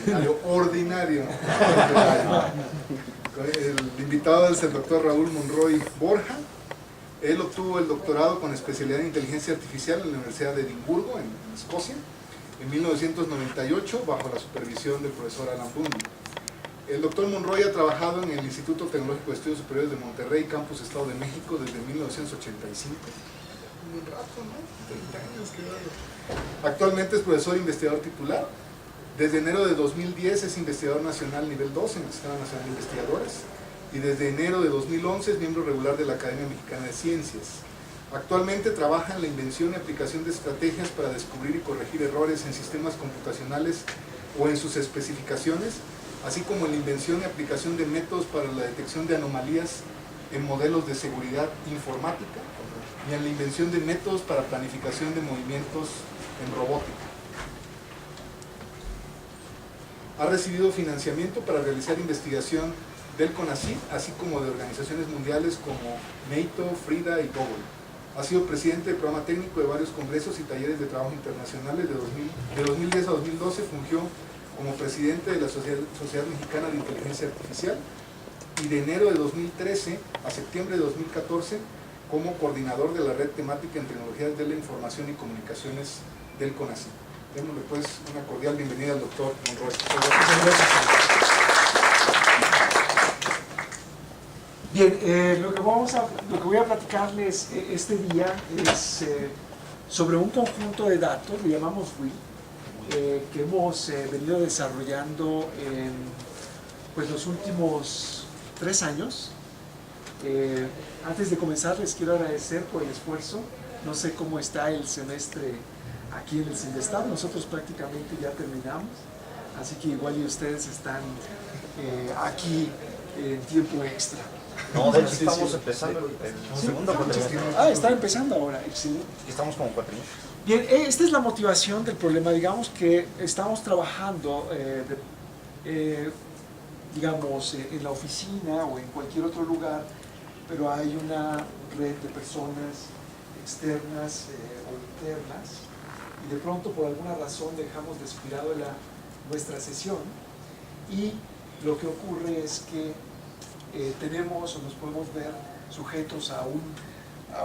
seminario ordinario. El invitado es el doctor Raúl Monroy Borja. Él obtuvo el doctorado con especialidad en inteligencia artificial en la Universidad de Edimburgo, en Escocia, en 1998, bajo la supervisión del profesor Alan Bundy. El doctor Monroy ha trabajado en el Instituto Tecnológico de Estudios Superiores de Monterrey, Campus Estado de México, desde 1985. Un rato, ¿no? 30 años, qué raro. Actualmente es profesor investigador titular. Desde enero de 2010 es investigador nacional nivel 2 en el Sistema Nacional de Investigadores. Y desde enero de 2011 es miembro regular de la Academia Mexicana de Ciencias. Actualmente trabaja en la invención y aplicación de estrategias para descubrir y corregir errores en sistemas computacionales o en sus especificaciones, así como en la invención y aplicación de métodos para la detección de anomalías en modelos de seguridad informática y en la invención de métodos para planificación de movimientos en robótica. Ha recibido financiamiento para realizar investigación del CONACYT, así como de organizaciones mundiales como NATO, FRIDA y Google. Ha sido presidente del programa técnico de varios congresos y talleres de trabajo internacionales. De 2010 a 2012 fungió como presidente de la Sociedad Mexicana de Inteligencia Artificial y de enero de 2013 a septiembre de 2014 como coordinador de la red temática en tecnologías de la información y comunicaciones del CONACYT. Démosle pues una cordial bienvenida al doctor Monroy. Bien, lo que voy a platicarles este día es sobre un conjunto de datos, lo llamamos WIL, que hemos venido desarrollando en pues, los últimos 3 años. Antes de comenzar les quiero agradecer por el esfuerzo. No sé cómo está el semestre aquí en el CINDESTAD, nosotros prácticamente ya terminamos, así que igual y ustedes están aquí en tiempo extra. No, de hecho estamos empezando el segundo cuatrimestre. Están empezando ahora, excelente. Estamos como cuatrimestre. Bien, esta es la motivación del problema. Digamos que estamos trabajando, digamos, en la oficina o en cualquier otro lugar, pero hay una red de personas externas o internas, y de pronto por alguna razón dejamos descuidado nuestra sesión, y lo que ocurre es que tenemos o nos podemos ver sujetos a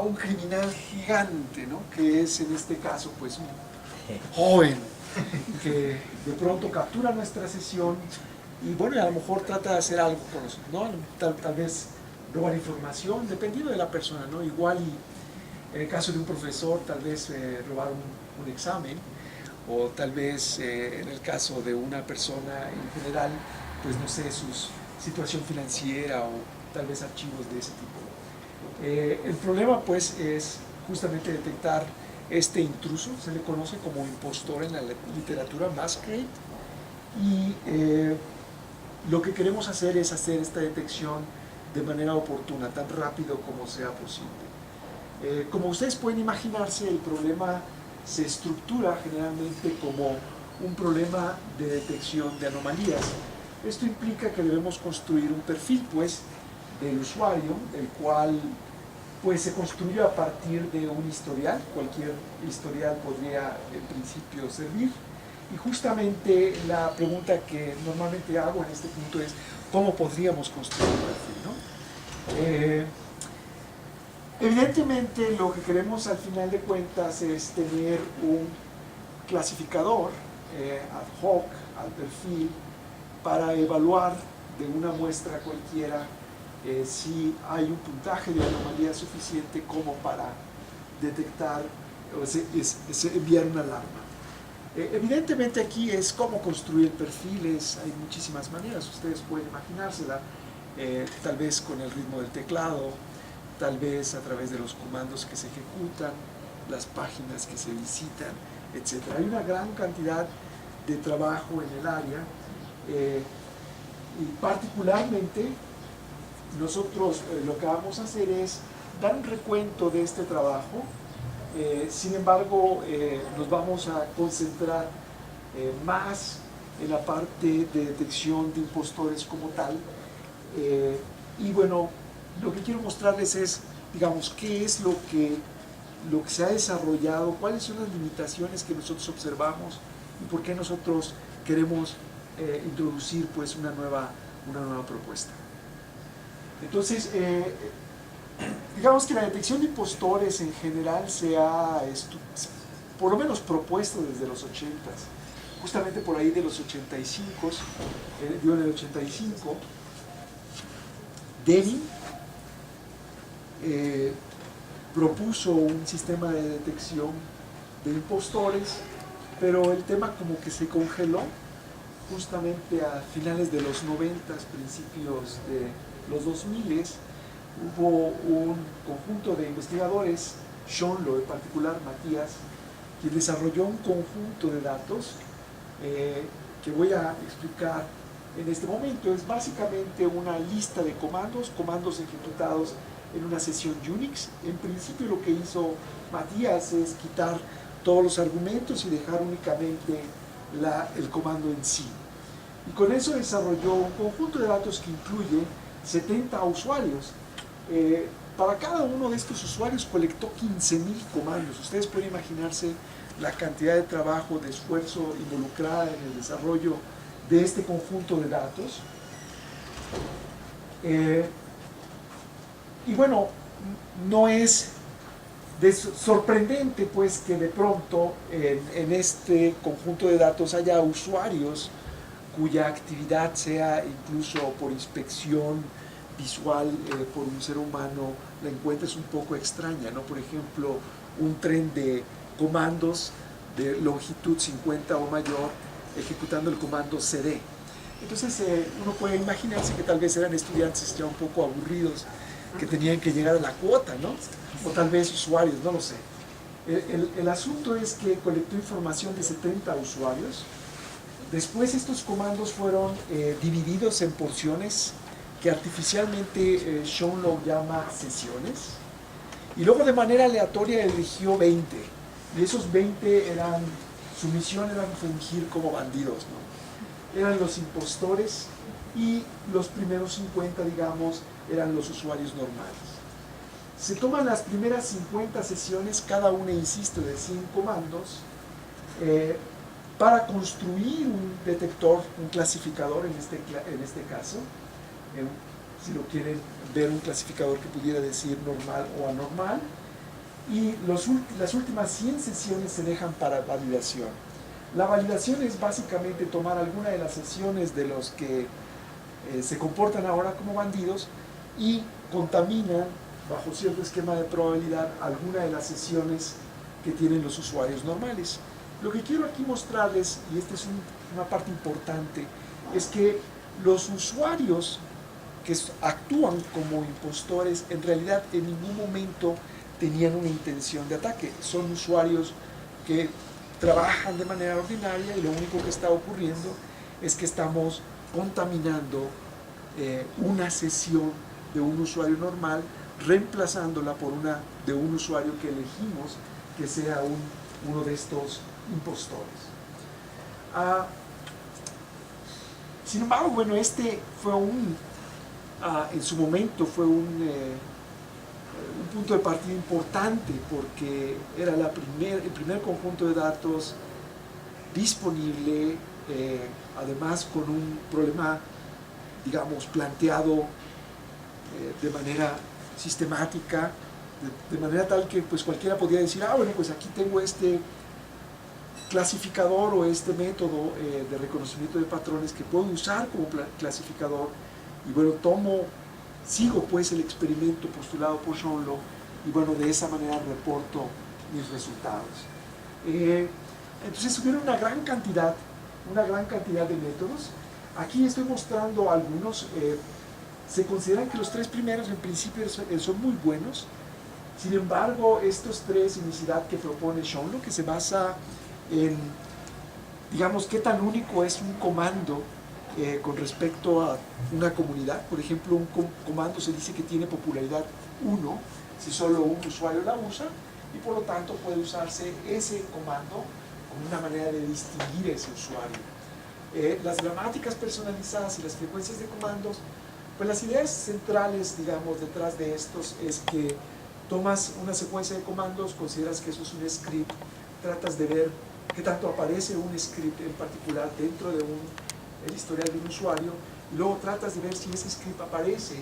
un criminal gigante, ¿no? Que es en este caso pues un joven que de pronto captura nuestra sesión y bueno, a lo mejor trata de hacer algo con nosotros, ¿no? Tal vez robar información, dependiendo de la persona, ¿no? Igual y en el caso de un profesor tal vez robar un examen, o tal vez en el caso de una persona en general, pues no sé, su situación financiera o tal vez archivos de ese tipo. El problema pues es justamente detectar este intruso, se le conoce como impostor en la literatura, masquerade, y lo que queremos hacer es hacer esta detección de manera oportuna, tan rápido como sea posible. Como ustedes pueden imaginarse, el problema se estructura generalmente como un problema de detección de anomalías. Esto implica que debemos construir un perfil pues, del usuario, el cual pues, se construye a partir de un historial. Cualquier historial podría en principio servir. Y justamente la pregunta que normalmente hago en este punto es ¿cómo podríamos construir un perfil, ¿no? Evidentemente lo que queremos al final de cuentas es tener un clasificador ad hoc al perfil para evaluar de una muestra cualquiera si hay un puntaje de anomalía suficiente como para detectar o enviar una alarma. Evidentemente aquí es cómo construir perfiles, hay muchísimas maneras, ustedes pueden imaginársela, tal vez con el ritmo del teclado, tal vez a través de los comandos que se ejecutan, las páginas que se visitan, etc. Hay una gran cantidad de trabajo en el área, y particularmente nosotros lo que vamos a hacer es dar un recuento de este trabajo. Sin embargo, nos vamos a concentrar más en la parte de detección de impostores como tal, y bueno, lo que quiero mostrarles es, digamos, qué es lo que se ha desarrollado, cuáles son las limitaciones que nosotros observamos y por qué nosotros queremos introducir pues una nueva propuesta. Entonces, digamos que la detección de impostores en general se ha, por lo menos, propuesto desde los 80s. Justamente por ahí de los 85, en el 85, Deming propuso un sistema de detección de impostores, pero el tema como que se congeló justamente a finales de los 90s, principios de los 2000s. Hubo un conjunto de investigadores, Sean Lowe en particular, Matías, quien desarrolló un conjunto de datos que voy a explicar en este momento. Es básicamente una lista de comandos ejecutados en una sesión Unix. En principio lo que hizo Matías es quitar todos los argumentos y dejar únicamente el comando en sí. Y con eso desarrolló un conjunto de datos que incluye 70 usuarios. Para cada uno de estos usuarios colectó 15.000 comandos. Ustedes pueden imaginarse la cantidad de trabajo, de esfuerzo involucrada en el desarrollo de este conjunto de datos. Y bueno, no es sorprendente pues que de pronto en este conjunto de datos haya usuarios cuya actividad sea incluso por inspección visual por un ser humano, la encuentres un poco extraña, ¿no? Por ejemplo, un tren de comandos de longitud 50 o mayor ejecutando el comando CD. Entonces uno puede imaginarse que tal vez eran estudiantes ya un poco aburridos que tenían que llegar a la cuota, ¿no? O tal vez usuarios, no lo sé. El asunto es que colectó información de 70 usuarios. Después estos comandos fueron divididos en porciones que artificialmente Sean Lowe llama sesiones, y luego de manera aleatoria eligió 20, y esos 20 su misión era fungir como bandidos, ¿no? Eran los impostores, y los primeros 50, digamos, eran los usuarios normales. Se toman las primeras 50 sesiones, cada una, insisto, de 100 comandos, para construir un detector, un clasificador en este caso, si lo quieren ver, un clasificador que pudiera decir normal o anormal, y las últimas 100 sesiones se dejan para validación. La validación es básicamente tomar alguna de las sesiones de los que se comportan ahora como bandidos y contaminan bajo cierto esquema de probabilidad alguna de las sesiones que tienen los usuarios normales. Lo que quiero aquí mostrarles, y esta es una parte importante, es que los usuarios que actúan como impostores en realidad en ningún momento tenían una intención de ataque. Son usuarios que trabajan de manera ordinaria y lo único que está ocurriendo es que estamos contaminando una sesión de un usuario normal, reemplazándola por una de un usuario que elegimos que sea uno de estos impostores. Sin embargo, bueno, este fue en su momento fue un punto de partida importante, porque era el primer conjunto de datos disponible, además con un problema, digamos, planteado de manera sistemática, de manera tal que pues cualquiera podía decir, bueno, pues aquí tengo este clasificador o este método de reconocimiento de patrones que puedo usar como clasificador, y bueno, sigo pues el experimento postulado por Sean Lowe, y bueno, de esa manera reporto mis resultados. Entonces hubieron una gran cantidad de métodos. Aquí estoy mostrando algunos. Se consideran que los 3 primeros en principio son muy buenos. Sin embargo, estos 3, unicidad que propone Sean Lowe, que se basa en, digamos, qué tan único es un comando con respecto a una comunidad. Por ejemplo, un comando se dice que tiene popularidad 1 si solo un usuario la usa, y por lo tanto puede usarse ese comando como una manera de distinguir a ese usuario. Las gramáticas personalizadas y las frecuencias de comandos, pues las ideas centrales, digamos, detrás de estos es que tomas una secuencia de comandos, consideras que eso es un script, tratas de ver qué tanto aparece un script en particular dentro de un el historial de un usuario, y luego tratas de ver si ese script aparece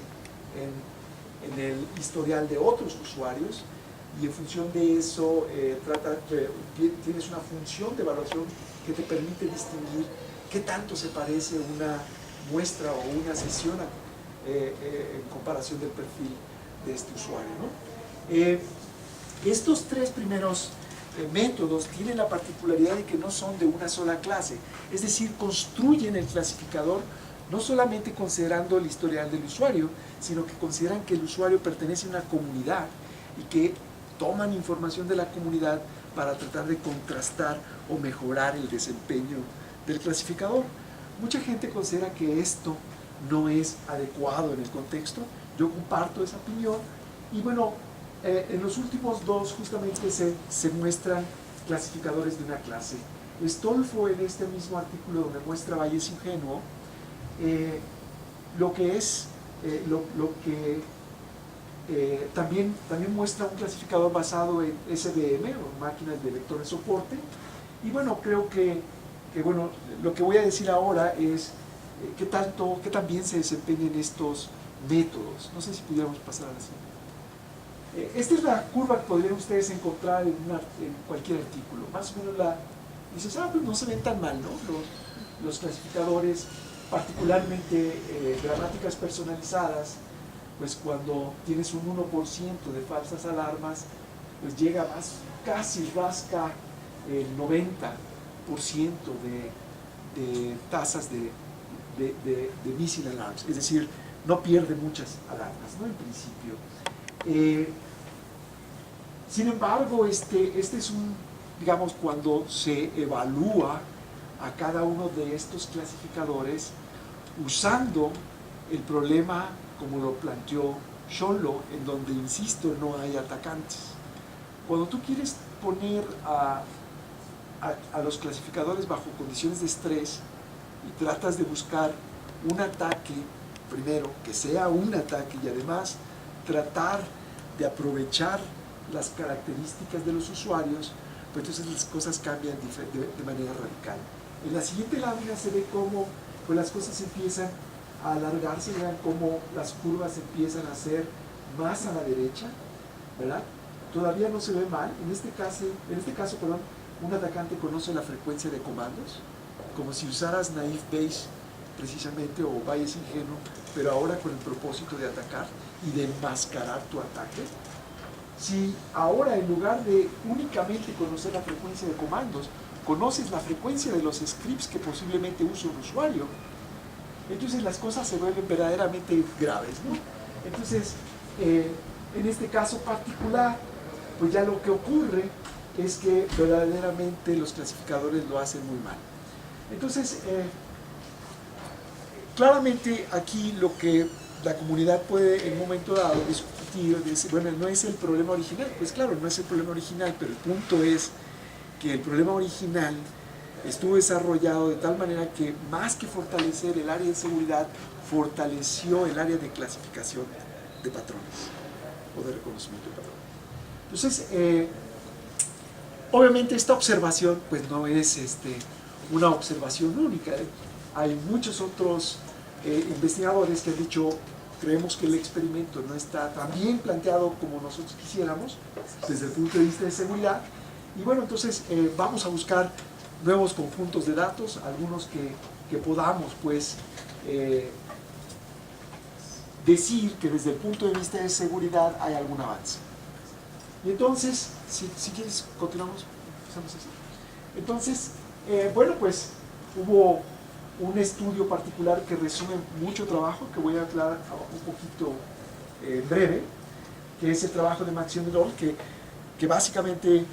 en el historial de otros usuarios, y en función de eso tienes una función de evaluación que te permite distinguir qué tanto se parece una muestra o una sesión en comparación del perfil de este usuario, ¿no? Estos tres primeros métodos tienen la particularidad de que no son de una sola clase, es decir, construyen el clasificador no solamente considerando el historial del usuario, sino que consideran que el usuario pertenece a una comunidad y que toman información de la comunidad para tratar de contrastar o mejorar el desempeño del clasificador. Mucha gente considera que esto no es adecuado en el contexto. Yo comparto esa opinión y bueno, en los últimos dos justamente se muestran clasificadores de una clase. Stolfo en este mismo artículo donde muestra Bayes ingenuo lo que es también muestra un clasificador basado en SVM o máquinas de vectores soporte. Y bueno, creo que bueno, lo que voy a decir ahora es qué tan bien se desempeñan estos métodos. No sé si pudiéramos pasar a la siguiente. Esta es la curva que podrían ustedes encontrar en cualquier artículo. Más o menos dices, pues no se ven tan mal, ¿no? Los clasificadores, particularmente gramáticas personalizadas, pues cuando tienes un 1% de falsas alarmas, pues llega casi rasca el 90% de tasas de missing alarms, es decir, no pierde muchas alarmas, ¿no? En principio. Sin embargo, este es digamos, cuando se evalúa a cada uno de estos clasificadores usando el problema como lo planteó Shonlo, en donde, insisto, no hay atacantes. Cuando tú quieres poner a los clasificadores bajo condiciones de estrés y tratas de buscar un ataque, primero, que sea un ataque y además tratar de aprovechar las características de los usuarios, pues entonces las cosas cambian de manera radical. En la siguiente lámina se ve cómo pues las cosas empiezan a alargarse, vean cómo las curvas empiezan a ser más a la derecha, ¿verdad? Todavía no se ve mal. En este caso, un atacante conoce la frecuencia de comandos, como si usaras naive Bayes precisamente, o Bayes ingenuo, pero ahora con el propósito de atacar y de enmascarar tu ataque. Si ahora, en lugar de únicamente conocer la frecuencia de comandos, conoces la frecuencia de los scripts que posiblemente usa un usuario, entonces las cosas se vuelven verdaderamente graves, ¿no? Entonces, en este caso particular, pues ya lo que ocurre es que verdaderamente los clasificadores lo hacen muy mal. Entonces, claramente aquí lo que la comunidad puede en un momento dado discutir, decir, bueno, no es el problema original. Pues claro, no es el problema original, pero el punto es que el problema original estuvo desarrollado de tal manera que, más que fortalecer el área de seguridad, fortaleció el área de clasificación de patrones o de reconocimiento de patrones. Entonces, obviamente esta observación pues no es una observación única. Hay muchos otros investigadores que han dicho, creemos que el experimento no está tan bien planteado como nosotros quisiéramos desde el punto de vista de seguridad, y bueno, entonces vamos a buscar nuevos conjuntos de datos, algunos que podamos pues decir que desde el punto de vista de seguridad hay algún avance. Y entonces, si quieres, continuamos. Entonces, bueno, pues hubo un estudio particular que resume mucho trabajo, que voy a aclarar un poquito breve, que es el trabajo de Maxion et al., que básicamente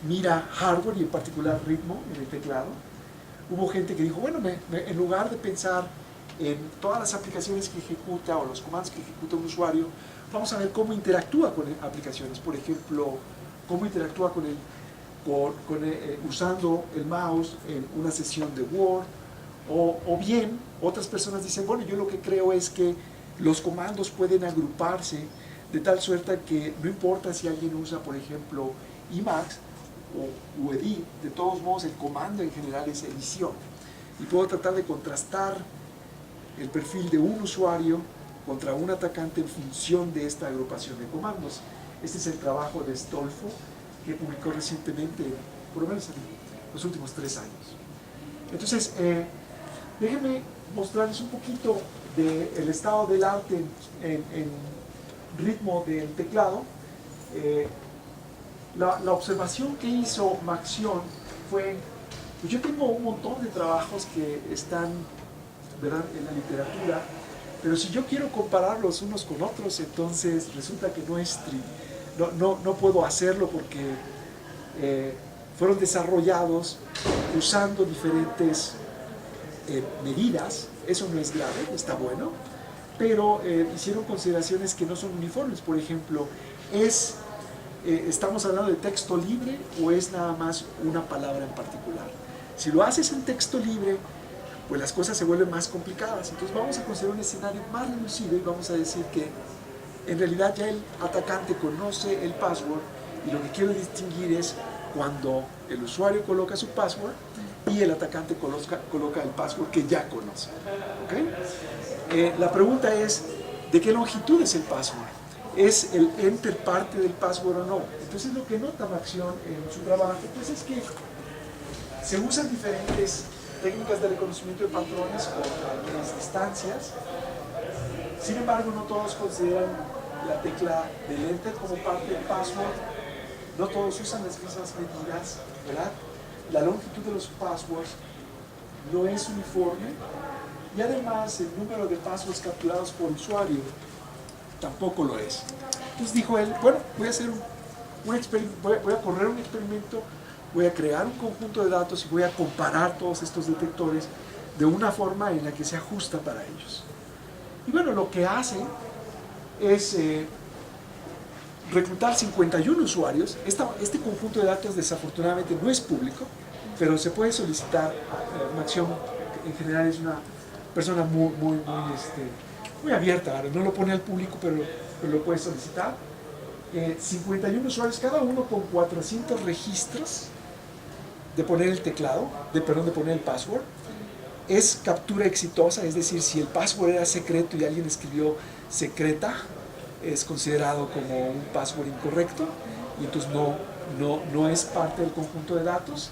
mira hardware y en particular ritmo en el teclado. Hubo gente que dijo, bueno, en lugar de pensar en todas las aplicaciones que ejecuta o los comandos que ejecuta un usuario, vamos a ver cómo interactúa con aplicaciones. Por ejemplo, cómo interactúa usando el mouse en una sesión de Word, o bien otras personas dicen, bueno, yo lo que creo es que los comandos pueden agruparse de tal suerte que no importa si alguien usa, por ejemplo, Emacs o edit, de todos modos el comando en general es edición. y puedo tratar de contrastar el perfil de un usuario contra un atacante en función de esta agrupación de comandos. Este es el trabajo de Stolfo, que publicó recientemente, por lo menos en los últimos 3 años. Entonces, déjenme mostrarles un poquito del estado del arte en ritmo del teclado. La observación que hizo Maxión fue, pues yo tengo un montón de trabajos que están, ¿verdad?, en la literatura, pero si yo quiero compararlos unos con otros, entonces resulta que no puedo hacerlo porque fueron desarrollados usando diferentes medidas. Eso no es grave, está bueno, pero hicieron consideraciones que no son uniformes. Por ejemplo, ¿estamos hablando de texto libre o es nada más una palabra en particular? Si lo haces en texto libre, pues las cosas se vuelven más complicadas. Entonces vamos a considerar un escenario más reducido y vamos a decir que en realidad ya el atacante conoce el password y lo que quiero distinguir es cuando el usuario coloca su password y el atacante coloca el password que ya conoce. ¿Okay? La pregunta es, ¿de qué longitud es el password? ¿Es el enter parte del password o no? Entonces lo que nota Maxión en su trabajo pues es que se usan diferentes técnicas de reconocimiento de patrones o algunas distancias. Sin embargo, no todos consideran la tecla del enter como parte del password. No todos usan las mismas medidas, ¿verdad? La longitud de los passwords no es uniforme y además el número de passwords capturados por usuario tampoco lo es. Entonces dijo él, bueno, voy a hacer voy a correr un experimento, voy a crear un conjunto de datos y voy a comparar todos estos detectores de una forma en la que se ajusta para ellos. Y bueno, lo que hace es reclutar 51 usuarios. Este conjunto de datos desafortunadamente no es público, pero se puede solicitar. Maxión en general es una persona muy abierta, no lo pone al público, pero lo puede solicitar. 51 usuarios, cada uno con 400 registros de poner el teclado, de poner el password. Es captura exitosa, es decir, si el password era secreto y alguien escribió secreta, es considerado como un password incorrecto y entonces no es parte del conjunto de datos.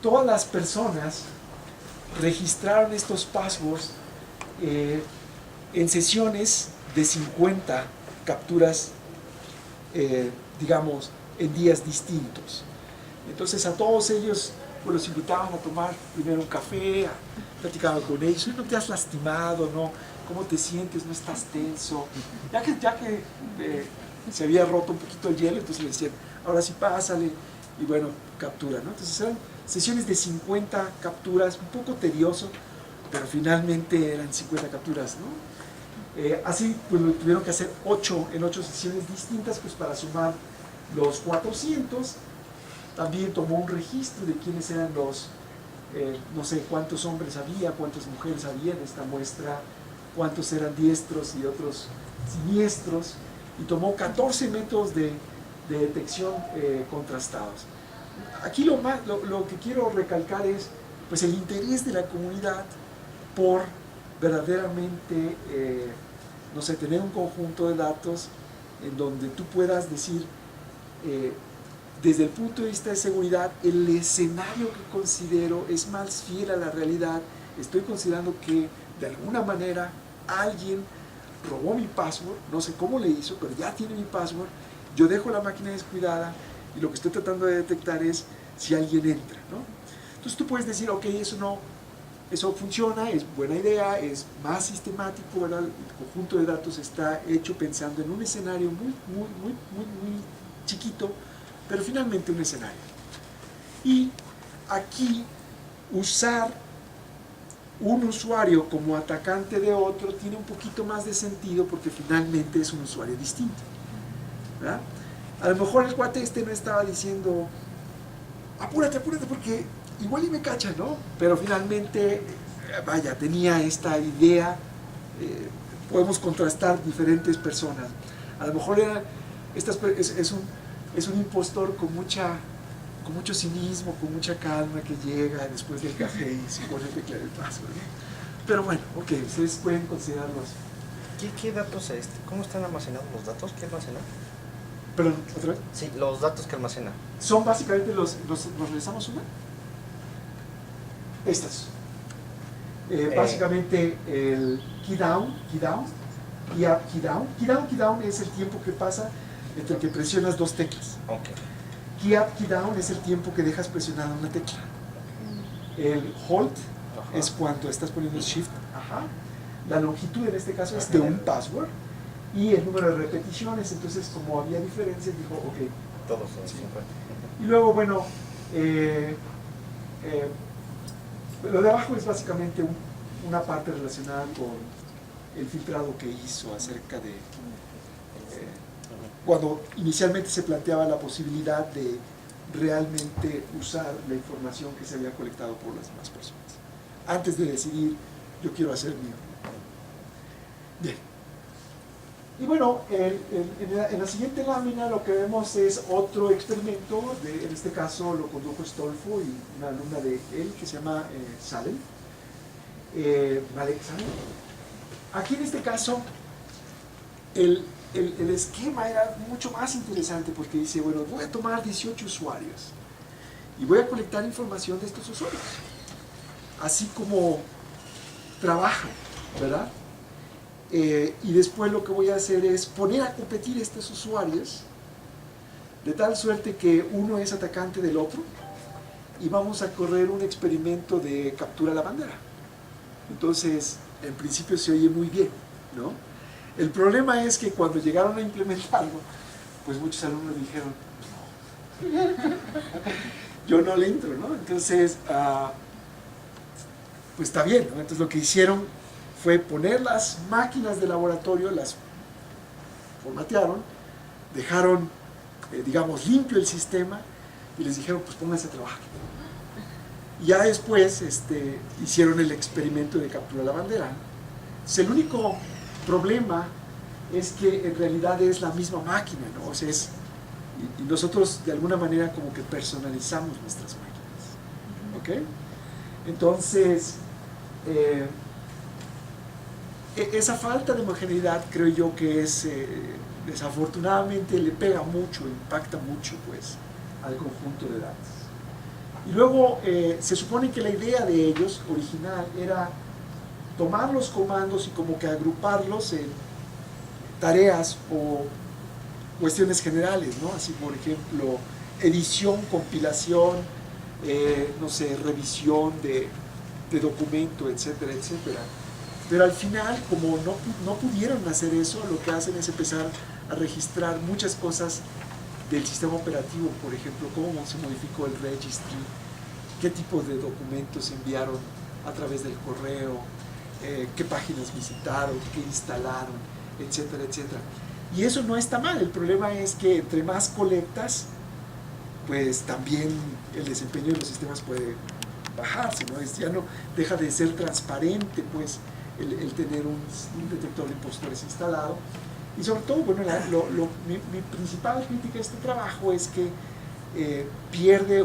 Todas las personas registraron estos passwords en sesiones de 50 capturas, digamos, en días distintos. Entonces a todos ellos pues los invitaban a tomar primero un café, platicaban con ellos, no te has lastimado, ¿no? ¿Cómo te sientes? ¿No estás tenso? Ya que se había roto un poquito el hielo, entonces le decían, ahora sí pásale, y bueno, captura, ¿no? Entonces eran sesiones de 50 capturas, un poco tedioso, pero finalmente eran 50 capturas, ¿no? Así pues lo tuvieron que hacer en 8 sesiones distintas, pues para sumar los 400. También tomó un registro de quiénes eran los, no sé cuántos hombres había, cuántas mujeres había en esta muestra, cuántos eran diestros y otros siniestros, y tomó 14 métodos de detección contrastados. Aquí lo que quiero recalcar es pues el interés de la comunidad por verdaderamente, no sé, tener un conjunto de datos en donde tú puedas decir, desde el punto de vista de seguridad, el escenario que considero es más fiel a la realidad. Estoy considerando que de alguna manera alguien robó mi password, no sé cómo le hizo, pero ya tiene mi password, yo dejo la máquina descuidada y lo que estoy tratando de detectar es si alguien entra, ¿no? Entonces tú puedes decir, ok, eso funciona, es buena idea, es más sistemático, ¿verdad? El conjunto de datos está hecho pensando en un escenario muy chiquito, pero finalmente un escenario. Y aquí usar un usuario como atacante de otro tiene un poquito más de sentido porque finalmente es un usuario distinto, ¿verdad? A lo mejor el cuate no estaba diciendo apúrate porque igual y me cachan, ¿no? Pero finalmente, vaya, tenía esta idea, podemos contrastar diferentes personas. A lo mejor es un impostor con mucha con mucho cinismo, con mucha calma, que llega después del café y se pone a teclear el password, ¿no? Pero bueno, ok, ustedes pueden considerarlos. ¿Qué datos, cómo están almacenados los datos? ¿Qué almacena? Perdón, ¿otra vez? Sí, los datos que almacena. Son básicamente ¿nos realizamos una? Estas. Básicamente el key down, key up, key down. Key down es el tiempo que pasa entre que presionas dos teclas. Ok. Key up, key down es el tiempo que dejas presionada una tecla. El hold es cuando estás poniendo shift. La longitud en este caso es de un password. Y el número de repeticiones. Entonces, como había diferencias, dijo, ok. Todos son 50. Y luego, bueno, lo de abajo es básicamente una parte relacionada con el filtrado que hizo acerca de cuando inicialmente se planteaba la posibilidad de realmente usar la información que se había colectado por las demás personas, antes de decidir, yo quiero hacer mío. Bien. Y bueno, en la siguiente lámina lo que vemos es otro experimento, en este caso lo condujo Stolfo y una alumna de él que se llama Salem, Malek Salem. Aquí en este caso el esquema era mucho más interesante porque dice, bueno, voy a tomar 18 usuarios y voy a colectar información de estos usuarios, así como trabajan, ¿verdad? Y después lo que voy a hacer es poner a competir estos usuarios de tal suerte que uno es atacante del otro y vamos a correr un experimento de captura a la bandera. Entonces, en principio se oye muy bien, ¿no? El problema es que cuando llegaron a implementarlo, pues muchos alumnos dijeron, no, yo no le entro, ¿no? Entonces, pues está bien, ¿no? Entonces lo que hicieron fue poner las máquinas de laboratorio, las formatearon, dejaron, digamos, limpio el sistema y les dijeron, pues pónganse a trabajar. Y ya después hicieron el experimento de captura de la bandera. Entonces, el único problema es que en realidad es la misma máquina, ¿no? O sea, y nosotros de alguna manera como que personalizamos nuestras máquinas, ¿ok? Entonces, esa falta de homogeneidad creo yo que es, desafortunadamente le pega mucho, impacta mucho pues al conjunto de datos. Y luego se supone que la idea de ellos, original, era tomar los comandos y como que agruparlos en tareas o cuestiones generales, ¿no? Así por ejemplo, edición, compilación, no sé, revisión de documento, etcétera, etcétera. Pero al final, como no pudieron hacer eso, lo que hacen es empezar a registrar muchas cosas del sistema operativo, por ejemplo, cómo se modificó el registry, qué tipo de documentos enviaron a través del correo, qué páginas visitaron, qué instalaron, etcétera, etcétera. Y eso no está mal, el problema es que entre más colectas, pues también el desempeño de los sistemas puede bajarse, ¿no? Ya no deja de ser transparente, pues, el tener un detector de impostores instalado. Y sobre todo, bueno, mi principal crítica a este trabajo es que pierde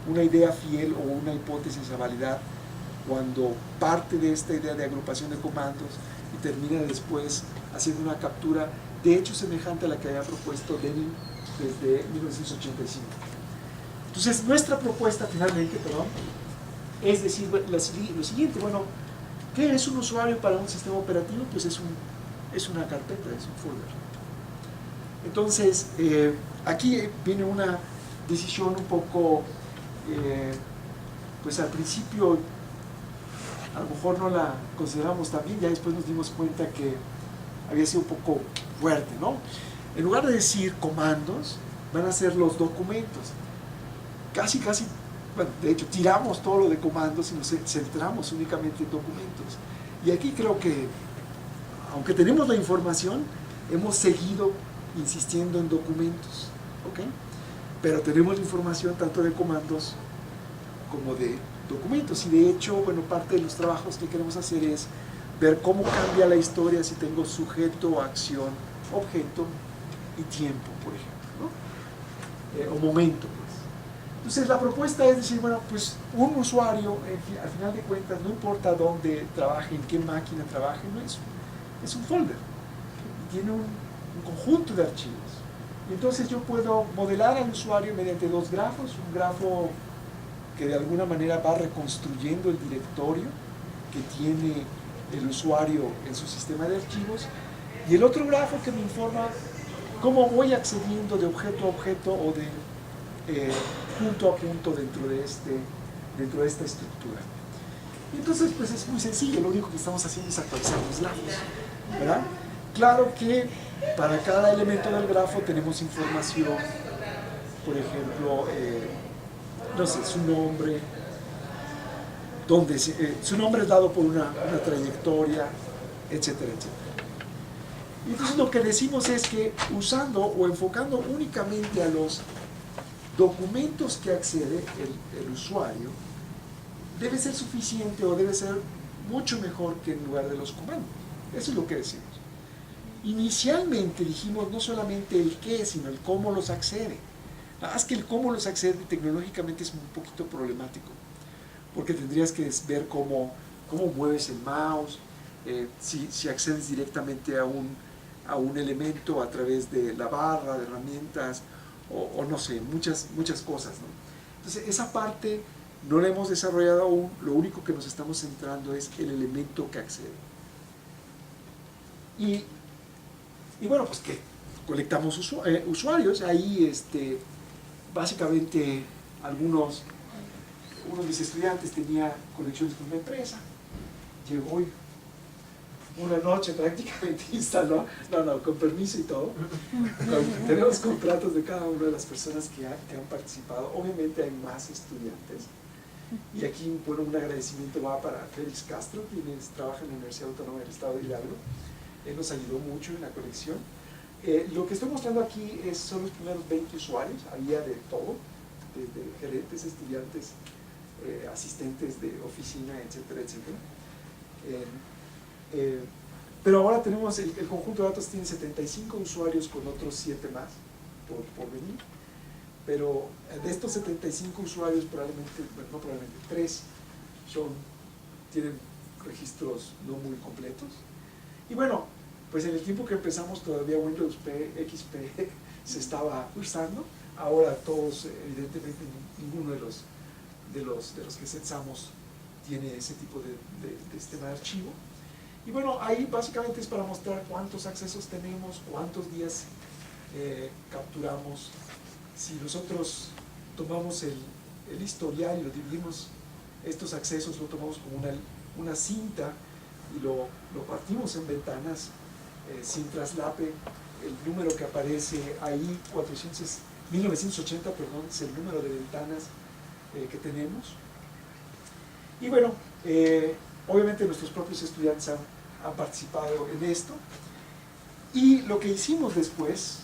una idea fiel o una hipótesis a validar cuando parte de esta idea de agrupación de comandos y termina después haciendo una captura de hecho semejante a la que había propuesto Denning desde 1985. Entonces, nuestra propuesta finalmente, es decir lo siguiente, bueno, ¿qué es un usuario para un sistema operativo? Pues es una carpeta, es un folder. Entonces, aquí viene una decisión un poco, pues al principio a lo mejor no la consideramos tan bien, ya después nos dimos cuenta que había sido un poco fuerte, ¿no? En lugar de decir comandos, van a ser los documentos. Casi, bueno, de hecho, tiramos todo lo de comandos y nos centramos únicamente en documentos. Y aquí creo que, aunque tenemos la información, hemos seguido insistiendo en documentos, ¿ok? Pero tenemos la información tanto de comandos como de documentos. Y de hecho, bueno, parte de los trabajos que queremos hacer es ver cómo cambia la historia si tengo sujeto, acción, objeto y tiempo, por ejemplo, ¿no? O momento, pues. Entonces la propuesta es decir, bueno, pues un usuario, al final de cuentas, no importa dónde trabaje, en qué máquina trabaje, no es un folder, y tiene un conjunto de archivos. Y entonces yo puedo modelar al usuario mediante dos grafos, un grafo que de alguna manera va reconstruyendo el directorio que tiene el usuario en su sistema de archivos, y el otro grafo que me informa cómo voy accediendo de objeto a objeto o de punto a punto dentro de esta estructura. Y entonces pues es muy sencillo, lo único que estamos haciendo es actualizar los grafos, ¿verdad? Claro que para cada elemento del grafo tenemos información, por ejemplo, no sé, su nombre, su nombre es dado por una trayectoria, etcétera, etcétera. Y entonces lo que decimos es que usando o enfocando únicamente a los documentos que accede el usuario, debe ser suficiente o debe ser mucho mejor que en lugar de los comandos. Eso es lo que decimos. Inicialmente dijimos no solamente el qué, sino el cómo los accede. Nada más que el cómo los accede tecnológicamente es un poquito problemático, porque tendrías que ver cómo mueves el mouse, si accedes directamente a un elemento a través de la barra de herramientas, o no sé, muchas cosas, ¿no? Entonces esa parte no la hemos desarrollado aún, lo único que nos estamos centrando es el elemento que accede. Y bueno, pues que colectamos usuarios, ahí básicamente uno de mis estudiantes tenía conexiones con una empresa, llegó y una noche prácticamente instaló, con permiso y todo. Tenemos contratos de cada una de las personas que han participado. Obviamente hay más estudiantes. Y aquí, bueno, un agradecimiento va para Félix Castro, quienes trabaja en la Universidad Autónoma del Estado de Hidalgo. Él nos ayudó mucho en la colección. Lo que estoy mostrando aquí son los primeros 20 usuarios. Había de todo, desde gerentes, estudiantes, asistentes de oficina, etcétera, etcétera. Pero ahora tenemos el conjunto de datos, tiene 75 usuarios con otros 7 más por venir, pero de estos 75 usuarios probablemente, bueno, no probablemente, 3 tienen registros no muy completos. Y bueno, pues en el tiempo que empezamos todavía Windows XP se estaba usando. Ahora todos, evidentemente ninguno de los que censamos tiene ese tipo de sistema de archivo. Y bueno, ahí básicamente es para mostrar cuántos accesos tenemos, cuántos días capturamos. Si nosotros tomamos el historial y lo dividimos, estos accesos lo tomamos como una cinta y lo partimos en ventanas sin traslape. El número que aparece ahí, 1980, perdón, es el número de ventanas que tenemos. Y bueno, obviamente nuestros propios estudiantes han participado en esto. Y lo que hicimos después,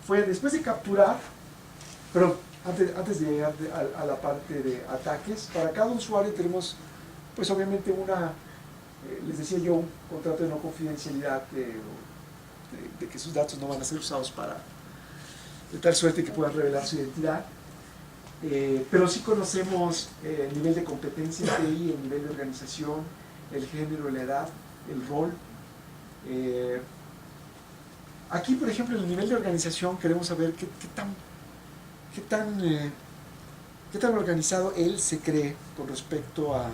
fue después de capturar, pero antes de llegar a la parte de ataques, para cada usuario tenemos, pues obviamente les decía yo, un contrato de no confidencialidad de que sus datos no van a ser usados de tal suerte que puedan revelar su identidad. Pero sí conocemos el nivel de competencia en TI, el nivel de organización, el género, la edad, el rol. Aquí, por ejemplo, en el nivel de organización queremos saber qué tan organizado él se cree con respecto a,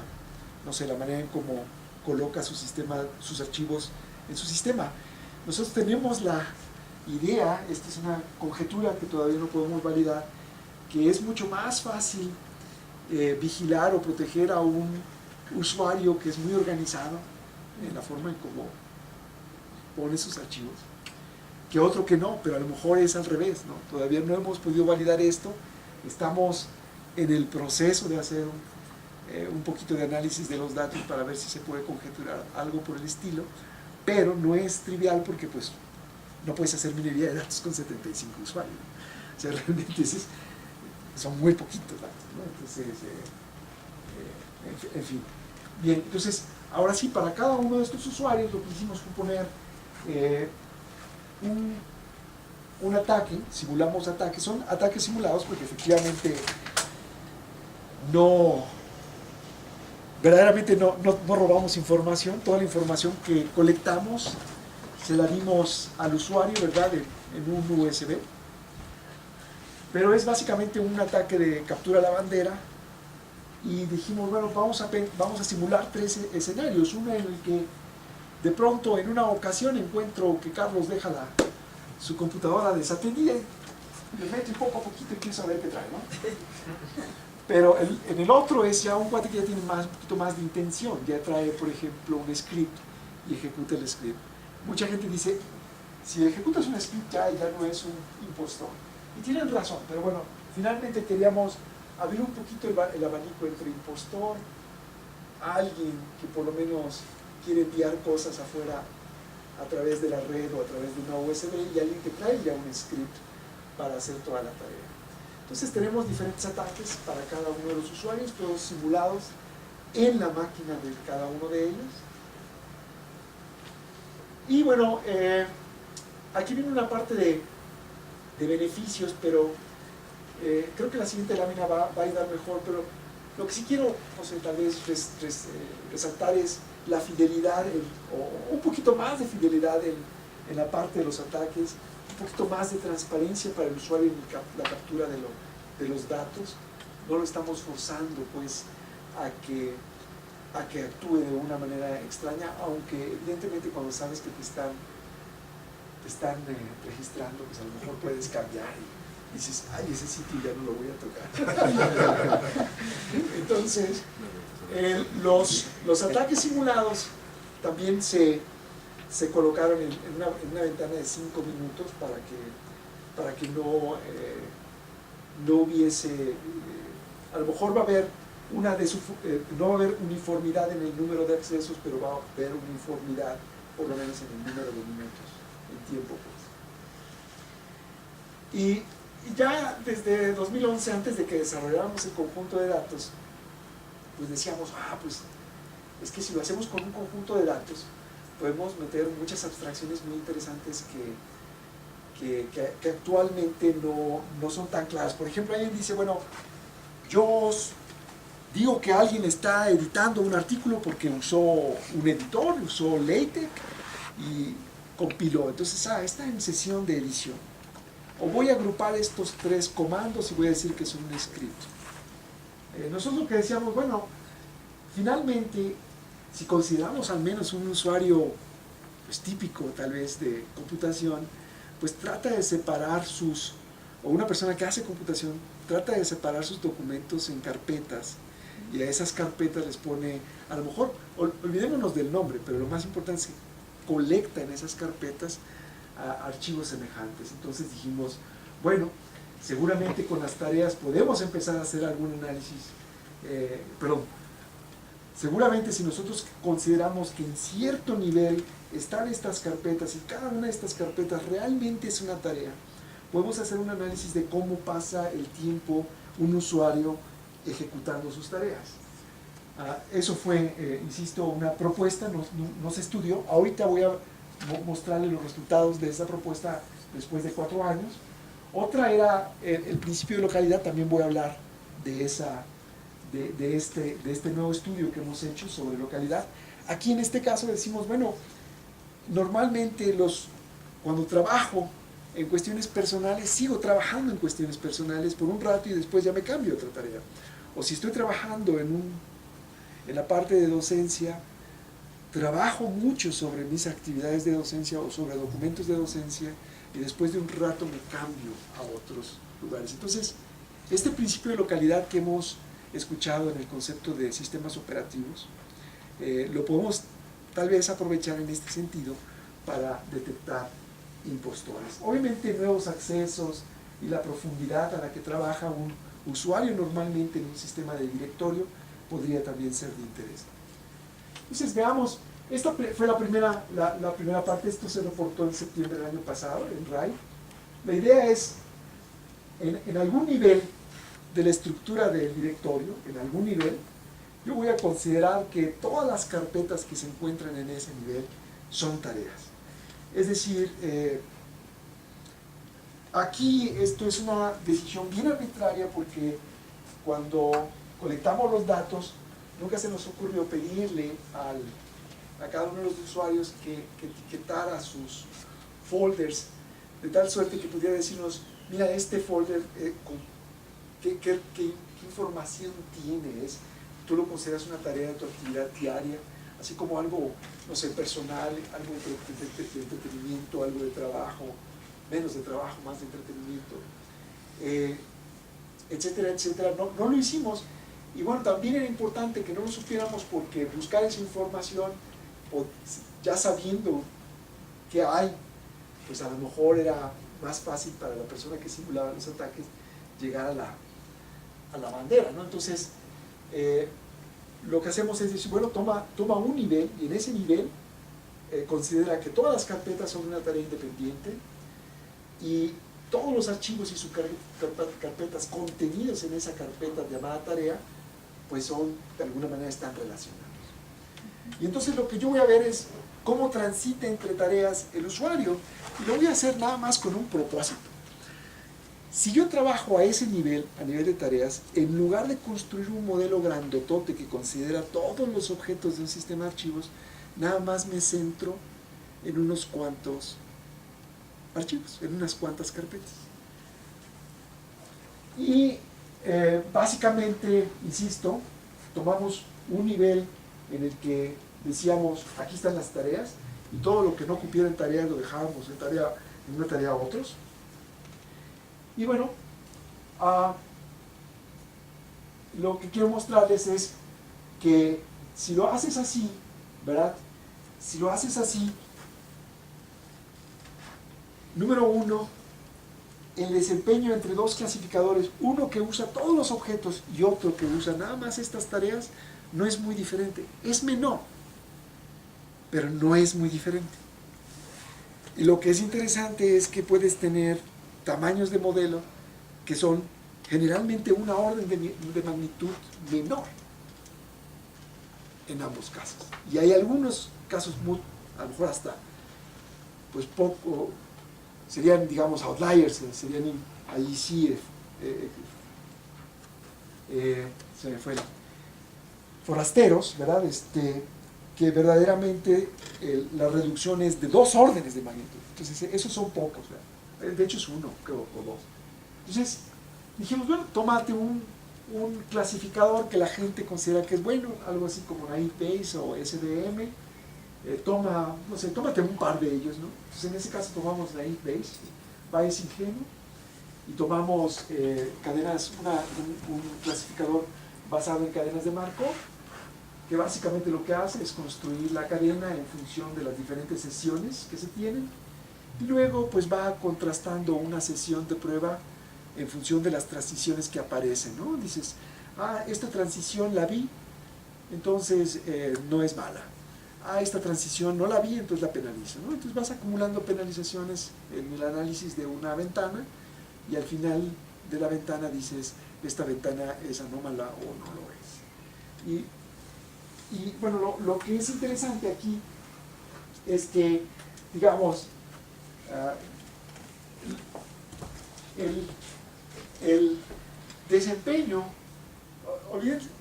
no sé, la manera en cómo coloca sus archivos en su sistema. Nosotros tenemos la idea, esta es una conjetura que todavía no podemos validar, que es mucho más fácil vigilar o proteger a un usuario que es muy organizado en la forma en cómo pone sus archivos, que otro que no, pero a lo mejor es al revés, ¿no? Todavía no hemos podido validar esto, estamos en el proceso de hacer un poquito de análisis de los datos para ver si se puede conjeturar algo por el estilo, pero no es trivial porque pues no puedes hacer minería de datos con 75 usuarios, ¿no? O sea, realmente son muy poquitos datos, ¿no? Entonces, en fin. Bien, entonces, ahora sí, para cada uno de estos usuarios lo que hicimos fue poner un ataque, simulamos ataques, son ataques simulados porque efectivamente verdaderamente no robamos información. Toda la información que colectamos se la dimos al usuario, ¿verdad?, en un USB. Pero es básicamente un ataque de captura a la bandera, y dijimos, bueno, vamos a simular 3 escenarios. Uno en el que de pronto en una ocasión encuentro que Carlos deja su computadora desatendida, le meto un poco a poquito y empiezo a ver qué trae, ¿no? Pero en el otro es ya un cuate que ya tiene un poquito más de intención, ya trae, por ejemplo, un script y ejecuta el script. Mucha gente dice, si ejecutas un script ya no es un impostor. Y tienen razón, pero bueno, finalmente queríamos abrir un poquito el abanico entre impostor, alguien que por lo menos quiere enviar cosas afuera a través de la red o a través de una USB, y alguien que trae ya un script para hacer toda la tarea. Entonces tenemos diferentes ataques para cada uno de los usuarios, todos simulados en la máquina de cada uno de ellos. Y bueno, aquí viene una parte de beneficios, pero creo que la siguiente lámina va a ayudar mejor, pero lo que sí quiero, no sé, tal vez resaltar es la fidelidad, o un poquito más de fidelidad en la parte de los ataques, un poquito más de transparencia para el usuario en la captura de los datos. No lo estamos forzando, pues, a que actúe de una manera extraña, aunque evidentemente cuando sabes que te están registrando, pues a lo mejor puedes cambiar y dices, ay, ese sitio ya no lo voy a tocar. Entonces, los ataques simulados también se colocaron en una ventana de 5 minutos para que no hubiese, a lo mejor va a haber no va a haber uniformidad en el número de accesos, pero va a haber uniformidad por lo menos en el número de minutos, en tiempo, pues. Y ya desde 2011, antes de que desarrolláramos el conjunto de datos, pues decíamos, pues es que si lo hacemos con un conjunto de datos, podemos meter muchas abstracciones muy interesantes que actualmente no son tan claras. Por ejemplo, alguien dice, bueno, yo digo que alguien está editando un artículo porque usó un editor, usó LaTeX y compiló. Entonces, está en sesión de edición. O voy a agrupar estos 3 comandos y voy a decir que es un script. Nosotros lo que decíamos, bueno, finalmente, si consideramos al menos un usuario pues, típico tal vez de computación, pues trata de separar o una persona que hace computación, trata de separar sus documentos en carpetas, y a esas carpetas les pone, a lo mejor, olvidémonos del nombre, pero lo más importante es que colecta en esas carpetas archivos semejantes. Entonces dijimos, bueno, seguramente con las tareas podemos empezar a hacer algún análisis, seguramente si nosotros consideramos que en cierto nivel están estas carpetas y cada una de estas carpetas realmente es una tarea, podemos hacer un análisis de cómo pasa el tiempo un usuario ejecutando sus tareas. Eso fue, insisto, una propuesta, no se estudió. Ahorita voy a mostrarles los resultados de esa propuesta después de 4 años. Otra era el principio de localidad, también voy a hablar de este nuevo estudio que hemos hecho sobre localidad. Aquí en este caso decimos, bueno, normalmente cuando trabajo en cuestiones personales, sigo trabajando en cuestiones personales por un rato y después ya me cambio a otra tarea. O si estoy trabajando en la parte de docencia, trabajo mucho sobre mis actividades de docencia o sobre documentos de docencia y después de un rato me cambio a otros lugares. Entonces, este principio de localidad que hemos escuchado en el concepto de sistemas operativos, lo podemos tal vez aprovechar en este sentido para detectar impostores. Obviamente nuevos accesos y la profundidad a la que trabaja un usuario normalmente en un sistema de directorio podría también ser de interés. Entonces veamos, esta fue la primera parte, esto se reportó en septiembre del año pasado en RAI. La idea es, en algún nivel de la estructura del directorio, en algún nivel, yo voy a considerar que todas las carpetas que se encuentran en ese nivel son tareas. Es decir, aquí esto es una decisión bien arbitraria porque cuando colectamos los datos, nunca se nos ocurrió pedirle a cada uno de los usuarios que etiquetara sus folders de tal suerte que pudiera decirnos, mira, este folder, ¿qué información tiene? ¿Tú lo consideras una tarea de tu actividad diaria? Así como algo, no sé, personal, algo de entretenimiento, algo de trabajo, menos de trabajo, más de entretenimiento, etcétera, etcétera. No lo hicimos. Y bueno, también era importante que no lo supiéramos porque buscar esa información, ya sabiendo qué hay, pues a lo mejor era más fácil para la persona que simulaba los ataques llegar a la bandera, ¿no? Entonces, lo que hacemos es decir, bueno, toma un nivel y en ese nivel considera que todas las carpetas son una tarea independiente y todos los archivos y sus carpetas contenidos en esa carpeta llamada tarea, pues son, de alguna manera, están relacionados. Y entonces lo que yo voy a ver es cómo transita entre tareas el usuario y lo voy a hacer nada más con un propósito. Si yo trabajo a ese nivel, a nivel de tareas, en lugar de construir un modelo grandotote que considera todos los objetos de un sistema de archivos, nada más me centro en unos cuantos archivos, en unas cuantas carpetas. Y básicamente, insisto, tomamos un nivel en el que decíamos, aquí están las tareas, y todo lo que no cupiera en tareas lo dejábamos en una tarea a otros. Y bueno, lo que quiero mostrarles es que si lo haces así, ¿verdad? Si lo haces así, número uno, el desempeño entre dos clasificadores, uno que usa todos los objetos y otro que usa nada más estas tareas, no es muy diferente. Es menor, pero no es muy diferente. Y lo que es interesante es que puedes tener tamaños de modelo que son generalmente una orden de magnitud menor en ambos casos. Y hay algunos casos a lo mejor hasta pues poco, serían, digamos, outliers, serían ahí sí se me fue forasteros, ¿verdad? Que verdaderamente la reducción es de 2 órdenes de magnitud. Entonces esos son pocos, ¿verdad? De hecho es 1, creo, o 2. Entonces dijimos, bueno, tómate un clasificador que la gente considera que es bueno, algo así como Naive Bayes o SVM, no sé, tómate un par de ellos, ¿no? Entonces en ese caso tomamos Naive Bayes, Bayes ingenuo, y tomamos cadenas, un clasificador basado en cadenas de Markov, que básicamente lo que hace es construir la cadena en función de las diferentes sesiones que se tienen, y luego pues va contrastando una sesión de prueba en función de las transiciones que aparecen, ¿no? Dices, esta transición la vi, entonces no es mala. Esta transición no la vi, entonces la penalizo, ¿no? Entonces vas acumulando penalizaciones en el análisis de una ventana y al final de la ventana dices, esta ventana es anómala o no lo es. Y bueno, lo que es interesante aquí es que, digamos, el desempeño,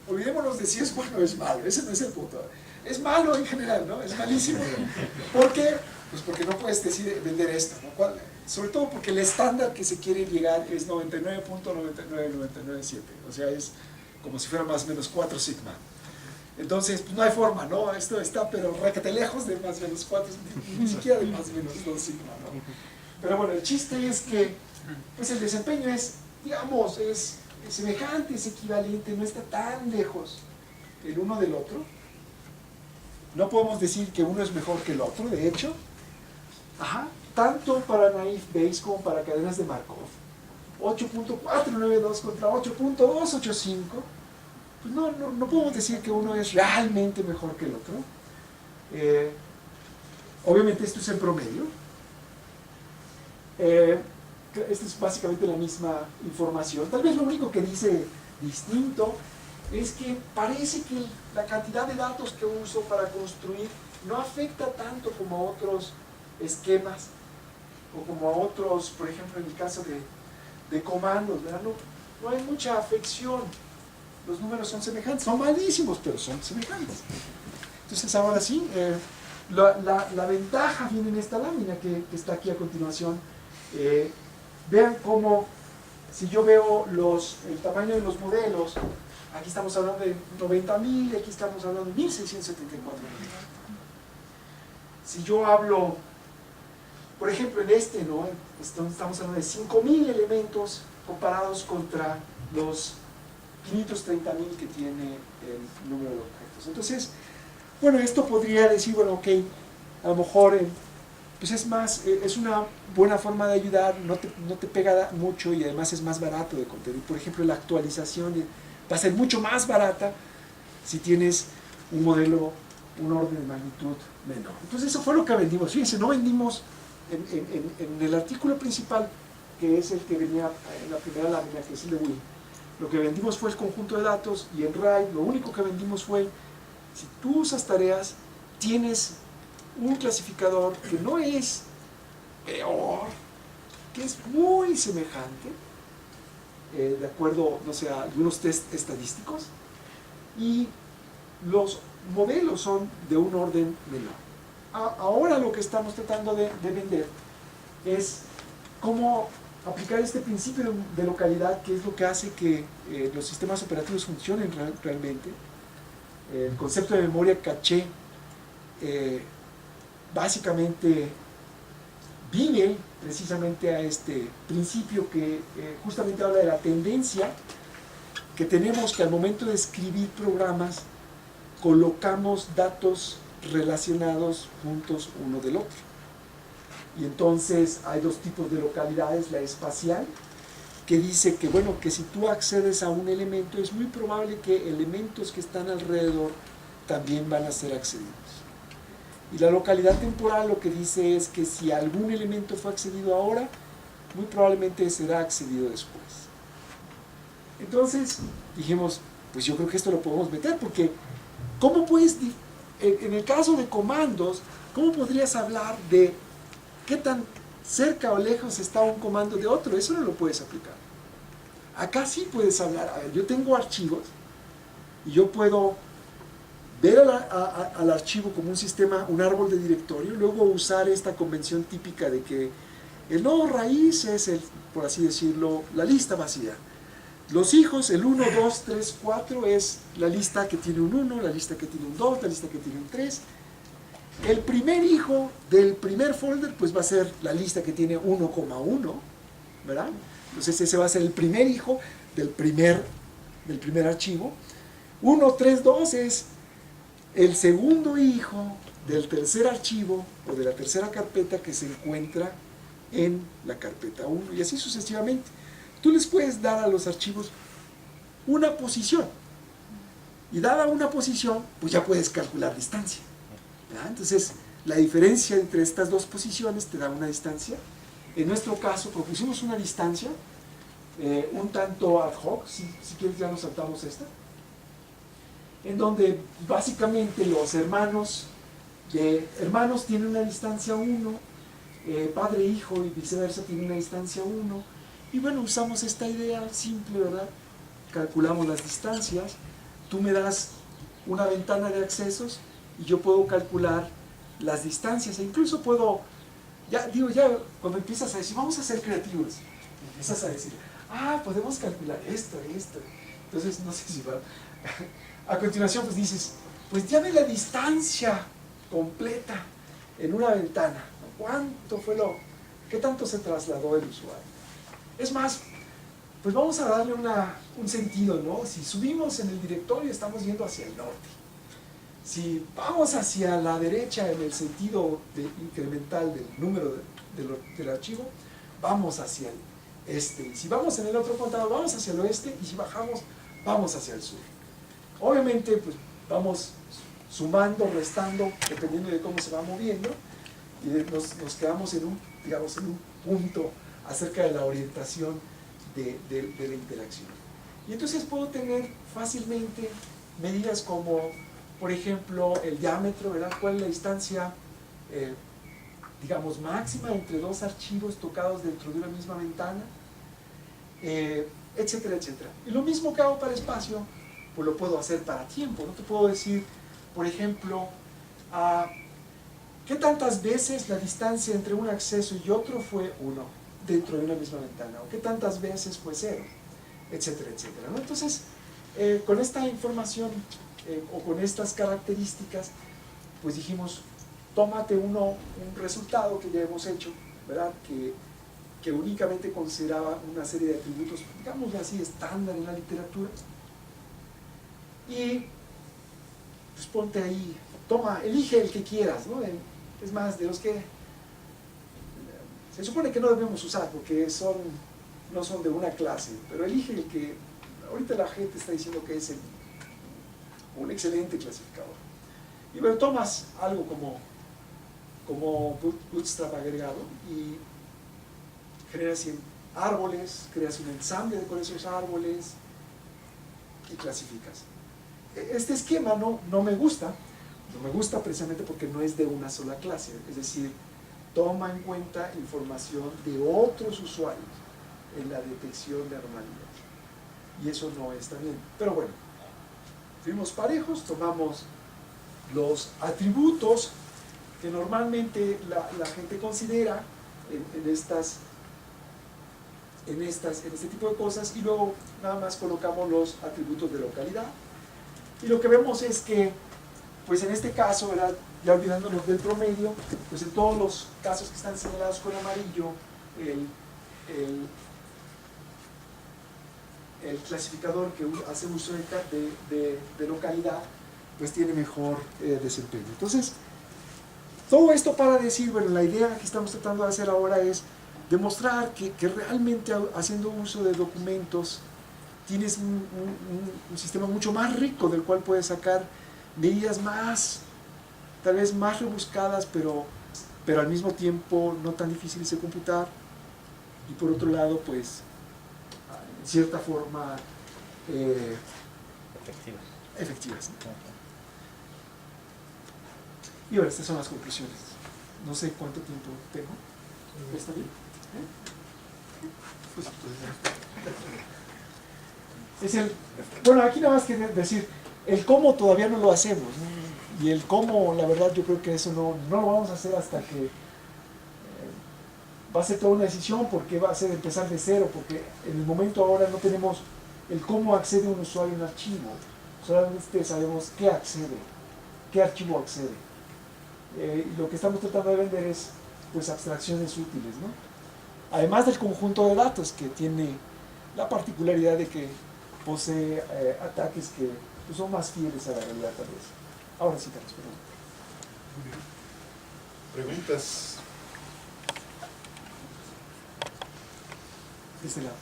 olvidémonos de si es bueno o es malo, ese no es el punto. Es malo en general, ¿no? Es malísimo. ¿Por qué? Pues porque no puedes decidir vender esto, ¿no? Sobre todo porque el estándar que se quiere llegar es 99.99997, o sea, es como si fuera más o menos 4 sigma. Entonces, pues no hay forma, ¿no? Esto está, pero requete lejos de más o menos 4, ni siquiera de más o menos 2 sigma, ¿no? Pero bueno, el chiste es que, pues el desempeño es, digamos, es semejante, es equivalente, no está tan lejos el uno del otro. No podemos decir que uno es mejor que el otro, de hecho. Tanto para Naive Bayes como para cadenas de Markov. 8.492 contra 8.285. Pues no podemos decir que uno es realmente mejor que el otro. Obviamente esto es en promedio. Esta es básicamente la misma información. Tal vez lo único que dice distinto es que parece que la cantidad de datos que uso para construir no afecta tanto como otros esquemas. o como a otros, por ejemplo en el caso de comandos, ¿verdad? No hay mucha afección, los números son semejantes, son malísimos, pero son semejantes. Entonces ahora sí, la ventaja viene en esta lámina que está aquí a continuación. Vean cómo, si yo veo el tamaño de los modelos, aquí estamos hablando de 90.000, aquí estamos hablando de 1.674. Si yo hablo, por ejemplo en este, ¿no? Estamos hablando de 5.000 elementos comparados contra los 530.000 que tiene el número de objetos. Entonces, bueno, esto podría decir, bueno, ok, a lo mejor pues es una buena forma de ayudar, no te pega mucho y además es más barato de contener. Por ejemplo, la actualización va a ser mucho más barata si tienes un modelo, un orden de magnitud menor. Entonces eso fue lo que vendimos. Fíjense, no vendimos en el artículo principal, que es el que venía en la primera lámina, que es el de Will. Lo que vendimos fue el conjunto de datos, y en RAID lo único que vendimos fue, si tú usas tareas, tienes un clasificador que no es peor, que es muy semejante, de acuerdo, no sé, a algunos test estadísticos, y los modelos son de un orden menor. Ahora lo que estamos tratando de vender es cómo aplicar este principio de localidad, que es lo que hace que los sistemas operativos funcionen realmente. El concepto de memoria caché básicamente vive precisamente a este principio que justamente habla de la tendencia que tenemos, que al momento de escribir programas colocamos datos relacionados juntos uno del otro. Y entonces hay dos tipos de localidades: la espacial, que dice que, bueno, que si tú accedes a un elemento, es muy probable que elementos que están alrededor también van a ser accedidos. Y la localidad temporal lo que dice es que si algún elemento fue accedido ahora, muy probablemente será accedido después. Entonces dijimos, pues yo creo que esto lo podemos meter, porque ¿cómo puedes, en el caso de comandos, cómo podrías hablar de qué tan cerca o lejos está un comando de otro? Eso no lo puedes aplicar. Acá sí puedes hablar. A ver, yo tengo archivos y yo puedo ver al archivo como un sistema, un árbol de directorio, luego usar esta convención típica de que el nodo raíz es, por así decirlo, la lista vacía. Los hijos, el 1, 2, 3, 4 es la lista que tiene un 1, la lista que tiene un 2, la lista que tiene un 3. El primer hijo del primer folder pues va a ser la lista que tiene 1,1, ¿verdad? Entonces ese va a ser el primer hijo del primer archivo. 1, 3, 2 es el segundo hijo del tercer archivo o de la tercera carpeta que se encuentra en la carpeta 1, y así sucesivamente. Tú les puedes dar a los archivos una posición, y dada una posición, pues ya puedes calcular distancia, ¿verdad? Entonces, la diferencia entre estas dos posiciones te da una distancia. En nuestro caso, propusimos una distancia un tanto ad hoc, si quieres ya nos saltamos esta, en donde básicamente los hermanos tienen una distancia 1, padre e hijo y viceversa tienen una distancia 1, y bueno, usamos esta idea simple, ¿verdad? Calculamos las distancias, tú me das una ventana de accesos y yo puedo calcular las distancias, e incluso puedo, ya cuando empiezas a decir, vamos a ser creativos, empiezas a decir, podemos calcular esto, entonces no sé si va. A continuación pues dices, pues ya ve la distancia completa en una ventana, ¿cuánto fue qué tanto se trasladó el usuario? Es más, pues vamos a darle un sentido, ¿no? Si subimos en el directorio estamos yendo hacia el norte, si vamos hacia la derecha en el sentido incremental del número del archivo, vamos hacia el este, y si vamos en el otro contador vamos hacia el oeste, y si bajamos vamos hacia el sur. Obviamente pues vamos sumando, restando, dependiendo de cómo se va moviendo, y nos quedamos en un punto acerca de la orientación de la interacción. Y entonces puedo tener fácilmente medidas como, por ejemplo, el diámetro, ¿verdad? ¿Cuál es la distancia digamos, máxima entre dos archivos tocados dentro de una misma ventana, etcétera, etcétera. Y lo mismo que hago para espacio, pues lo puedo hacer para tiempo. No te puedo decir, por ejemplo, ¿qué tantas veces la distancia entre un acceso y otro fue 1 dentro de una misma ventana? ¿O qué tantas veces fue 0? Etcétera, etcétera, ¿no? Entonces, con esta información o con estas características, pues dijimos, tómate un resultado que ya hemos hecho, ¿verdad? Que únicamente consideraba una serie de atributos, digámoslo así, estándar en la literatura, y pues ponte ahí, toma, elige el que quieras, ¿no? Es más, de los que se supone que no debemos usar porque no son de una clase, pero elige el que ahorita la gente está diciendo que es un excelente clasificador. Y bueno, tomas algo como Bootstrap agregado y generas árboles, creas un ensamble con esos árboles y clasificas. Este esquema no me gusta precisamente porque no es de una sola clase, es decir, toma en cuenta información de otros usuarios en la detección de anomalías. Y eso no está bien. Pero bueno, fuimos parejos, tomamos los atributos que normalmente la gente considera en este tipo de cosas, y luego nada más colocamos los atributos de localidad. Y lo que vemos es que, pues en este caso, ¿verdad?, ya olvidándonos del promedio, pues en todos los casos que están señalados con amarillo, el clasificador que hace uso de localidad, pues tiene mejor desempeño. Entonces, todo esto para decir, bueno, la idea que estamos tratando de hacer ahora es demostrar que realmente haciendo uso de documentos tienes un sistema mucho más rico del cual puedes sacar medidas tal vez más rebuscadas, pero al mismo tiempo no tan difíciles de computar, y por otro lado, pues, en cierta forma, efectivas, ¿no? Y ahora, estas son las conclusiones. No sé cuánto tiempo tengo. ¿Está bien? Pues, bueno, aquí nada más que decir, el cómo todavía no lo hacemos, ¿no? Y el cómo, la verdad, yo creo que eso no lo vamos a hacer hasta que va a ser toda una decisión, porque va a ser empezar de cero, porque en el momento ahora no tenemos el cómo accede un usuario a un archivo, solamente sabemos qué accede, qué archivo accede. Y lo que estamos tratando de vender es, pues, abstracciones útiles, ¿no? Además del conjunto de datos, que tiene la particularidad de que posee ataques que, pues, son más fieles a la realidad, tal vez. Ahora sí, Carlos, perdón. ¿Preguntas? De este lado.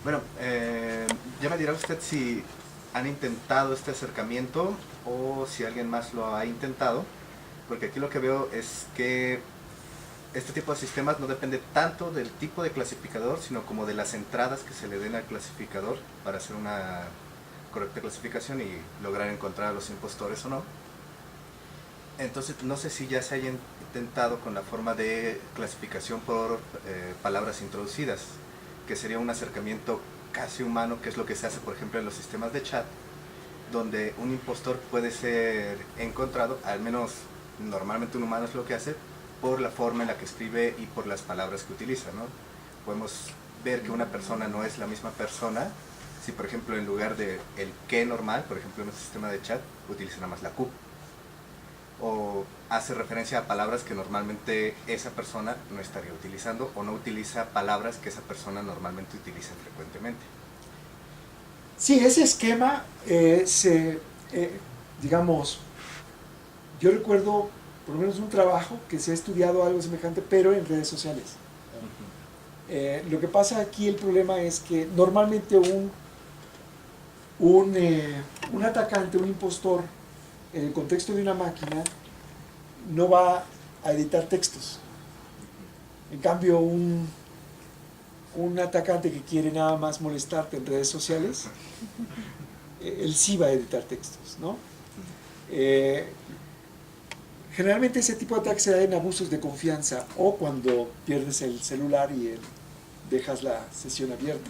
Bueno, ya me dirá usted si han intentado este acercamiento o si alguien más lo ha intentado, porque aquí lo que veo es que este tipo de sistemas no depende tanto del tipo de clasificador, sino como de las entradas que se le den al clasificador para hacer una correcta clasificación y lograr encontrar a los impostores o no. Entonces, no sé si ya se haya intentado con la forma de clasificación por palabras introducidas, que sería un acercamiento casi humano, que es lo que se hace, por ejemplo, en los sistemas de chat, donde un impostor puede ser encontrado, al menos normalmente un humano es lo que hace, por la forma en la que escribe y por las palabras que utiliza, ¿no? Podemos ver que una persona no es la misma persona si, por ejemplo, en lugar de el que normal, por ejemplo, en un sistema de chat, utiliza nada más la Q. O hace referencia a palabras que normalmente esa persona no estaría utilizando, o no utiliza palabras que esa persona normalmente utiliza frecuentemente. Sí, ese esquema digamos, yo recuerdo por lo menos un trabajo que se ha estudiado algo semejante, pero en redes sociales. Lo que pasa aquí, el problema es que normalmente un atacante, un impostor, en el contexto de una máquina, no va a editar textos. En cambio, un atacante que quiere nada más molestarte en redes sociales, él sí va a editar textos, ¿no? Generalmente ese tipo de ataques se da en abusos de confianza o cuando pierdes el celular y dejas la sesión abierta.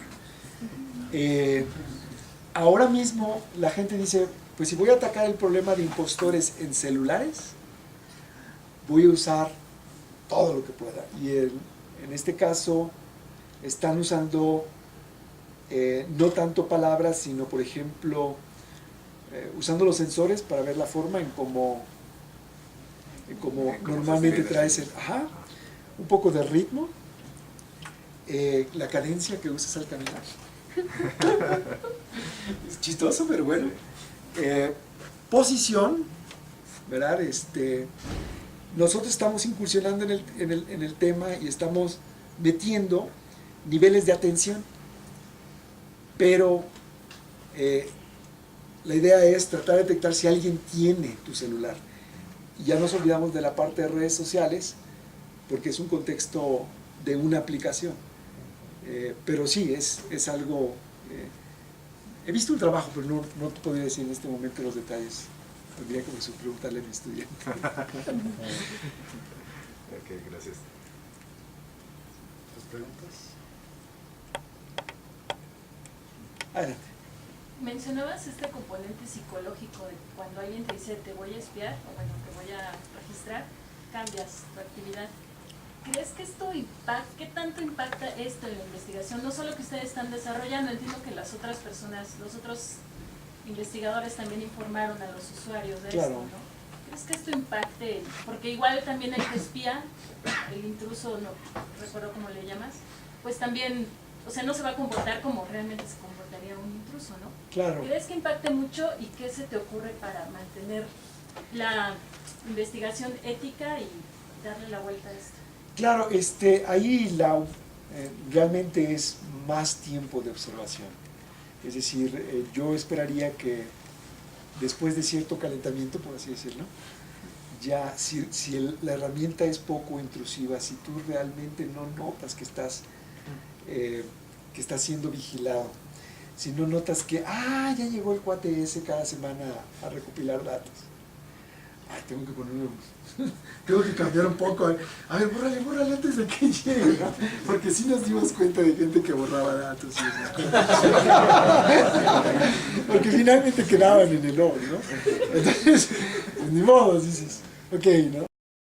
Ahora mismo la gente dice, pues si voy a atacar el problema de impostores en celulares, voy a usar todo lo que pueda. Y en este caso están usando no tanto palabras, sino por ejemplo usando los sensores para ver la forma en cómo normalmente traes un poco de ritmo, la cadencia que usas al caminar. Es chistoso, pero bueno. Posición, ¿verdad? Nosotros estamos incursionando en el tema y estamos metiendo niveles de atención, pero la idea es tratar de detectar si alguien tiene tu celular. Y ya nos olvidamos de la parte de redes sociales, porque es un contexto de una aplicación. Pero sí, es algo... he visto un trabajo, pero no te podría decir en este momento los detalles. Tendría que preguntarle a mi estudiante. Ok, gracias. ¿Las preguntas? Adelante. Mencionabas este componente psicológico de cuando alguien te dice te voy a espiar o bueno, te voy a registrar, cambias tu actividad. ¿Crees que esto qué tanto impacta esto en la investigación? No solo que ustedes están desarrollando, entiendo que las otras personas, los otros investigadores también informaron a los usuarios de Claro. esto, ¿no? ¿Crees que esto impacte? Porque igual también el que espía, el intruso, no recuerdo cómo le llamas, pues también, o sea, no se va a comportar como realmente se comportaría un intruso, ¿no? Claro. ¿Crees que impacte mucho y qué se te ocurre para mantener la investigación ética y darle la vuelta a esto? Claro, ahí realmente es más tiempo de observación. Es decir, yo esperaría que después de cierto calentamiento, por así decirlo, ya si la herramienta es poco intrusiva, si tú realmente no notas que estás siendo vigilado, si no notas que, ya llegó el cuate ese cada semana a recopilar datos. Tengo que ponerme, tengo que cambiar un poco. A ver, bórrale antes de que llegue, ¿no? Porque sí nos dimos cuenta de gente que borraba datos y esas cosas. Porque finalmente quedaban en el log, ¿no? Entonces, pues, ni modo, dices, ok, ¿no?